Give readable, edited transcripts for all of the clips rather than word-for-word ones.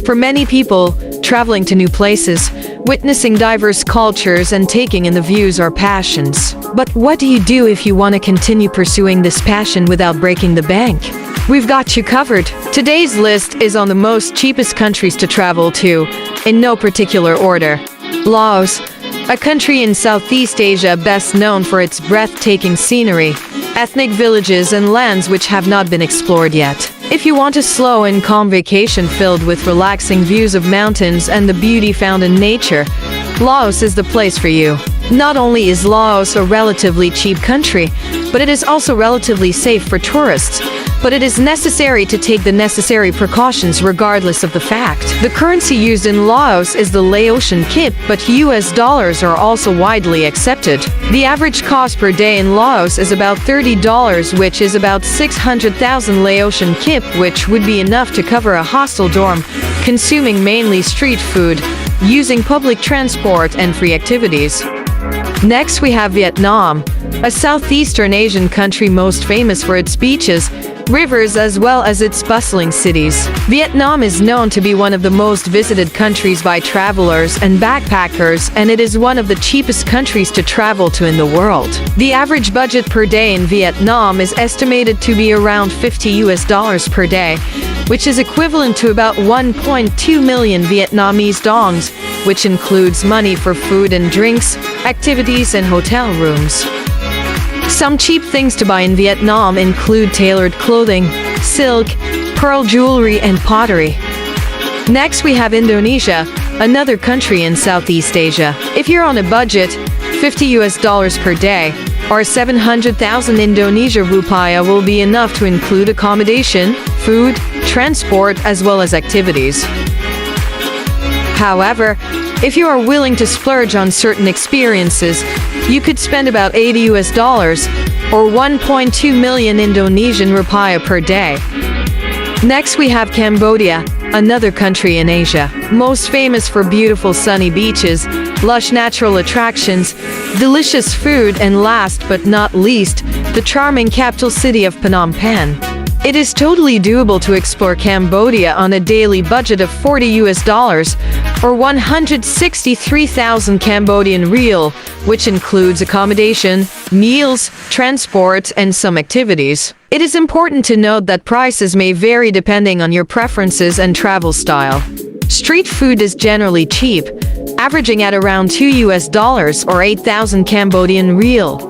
For many people, traveling to new places, witnessing diverse cultures and taking in the views are passions. But what do you do if you want to continue pursuing this passion without breaking the bank? We've got you covered. Today's list is on the most cheapest countries to travel to, in no particular order. Laos, a country in Southeast Asia best known for its breathtaking scenery, ethnic villages and lands which have not been explored yet. If you want a slow and calm vacation filled with relaxing views of mountains and the beauty found in nature, Laos is the place for you. Not only is Laos a relatively cheap country, but it is also relatively safe for tourists. But it is necessary to take the necessary precautions regardless of the fact. The currency used in Laos is the Laotian kip, but US dollars are also widely accepted. The average cost per day in Laos is about $30, which is about 600,000 Laotian kip, which would be enough to cover a hostel dorm, consuming mainly street food, using public transport and free activities. Next we have Vietnam, a Southeastern Asian country most famous for its beaches, rivers as well as its bustling cities. Vietnam is known to be one of the most visited countries by travelers and backpackers, and it is one of the cheapest countries to travel to in the world. The average budget per day in Vietnam is estimated to be around $50 per day, which is equivalent to about 1.2 million Vietnamese dongs, which includes money for food and drinks, activities and hotel rooms. Some cheap things to buy in Vietnam include tailored clothing, silk, pearl jewelry, and pottery. Next we have Indonesia, another country in Southeast Asia. If you're on a budget, $50 per day, or 700,000 Indonesia rupiah will be enough to include accommodation, food, transport, as well as activities. However, if you are willing to splurge on certain experiences, you could spend about $80 or 1.2 million Indonesian rupiah per day. Next we have Cambodia, another country in Asia, most famous for beautiful sunny beaches, lush natural attractions, delicious food, and last but not least, the charming capital city of Phnom Penh. It is totally doable to explore Cambodia on a daily budget of $40 or 163,000 Cambodian riel, which includes accommodation, meals, transport, and some activities. It is important to note that prices may vary depending on your preferences and travel style. Street food is generally cheap, averaging at around $2 or 8,000 Cambodian riel.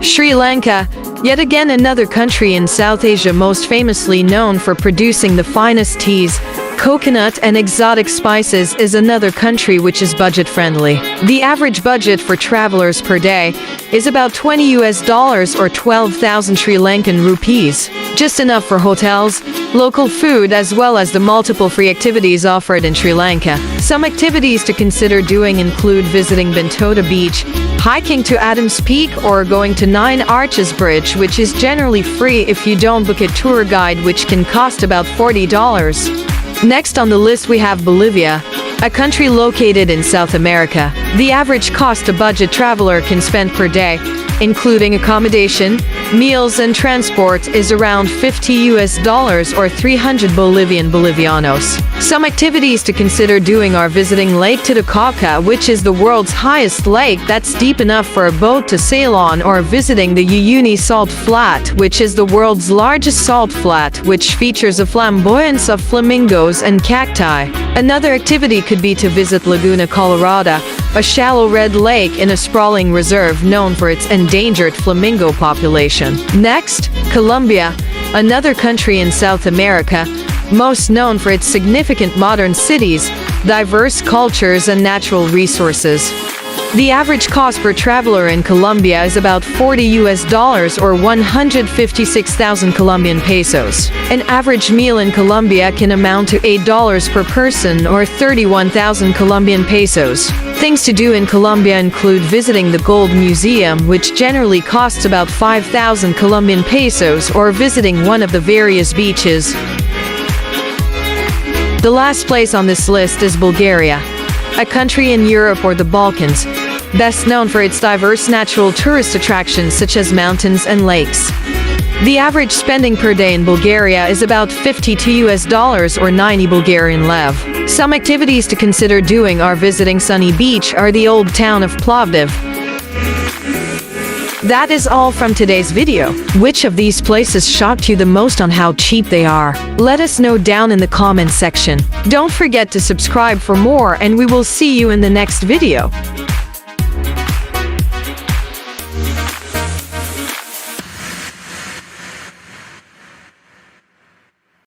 Sri Lanka, yet again another country in South Asia most famously known for producing the finest teas, coconut and exotic spices, is another country which is budget-friendly. The average budget for travelers per day is about $20 or 12,000 Sri Lankan rupees. Just enough for hotels, local food, as well as the multiple free activities offered in Sri Lanka. Some activities to consider doing include visiting Bentota Beach, hiking to Adams Peak, or going to Nine Arches Bridge, which is generally free if you don't book a tour guide, which can cost about $40. Next on the list we have Bolivia, a country located in South America. The average cost a budget traveler can spend per day, including accommodation, meals, and transport, is around $50 or 300 Bolivianos. Some activities to consider doing are visiting Lake Titicaca, which is the world's highest lake that's deep enough for a boat to sail on, or visiting the Uyuni Salt Flat, which is the world's largest salt flat, which features a flamboyance of flamingos and cacti. Another activity could be to visit Laguna Colorada, a shallow red lake in a sprawling reserve known for its endangered flamingo population. Next, Colombia, another country in South America, most known for its significant modern cities, diverse cultures, and natural resources. The average cost per traveler in Colombia is about $40 or 156,000 Colombian pesos. An average meal in Colombia can amount to $8 per person or 31,000 Colombian pesos. Things to do in Colombia include visiting the Gold Museum, which generally costs about 5,000 Colombian pesos, or visiting one of the various beaches. The last place on this list is Bulgaria, a country in Europe or the Balkans, best known for its diverse natural tourist attractions such as mountains and lakes. The average spending per day in Bulgaria is about $52 or 90 Bulgarian lev. Some activities to consider doing are visiting Sunny Beach or the old town of Plovdiv. That is all from today's video. Which of these places shocked you the most on how cheap they are? Let us know down in the comment section. Don't forget to subscribe for more, and we will see you in the next video.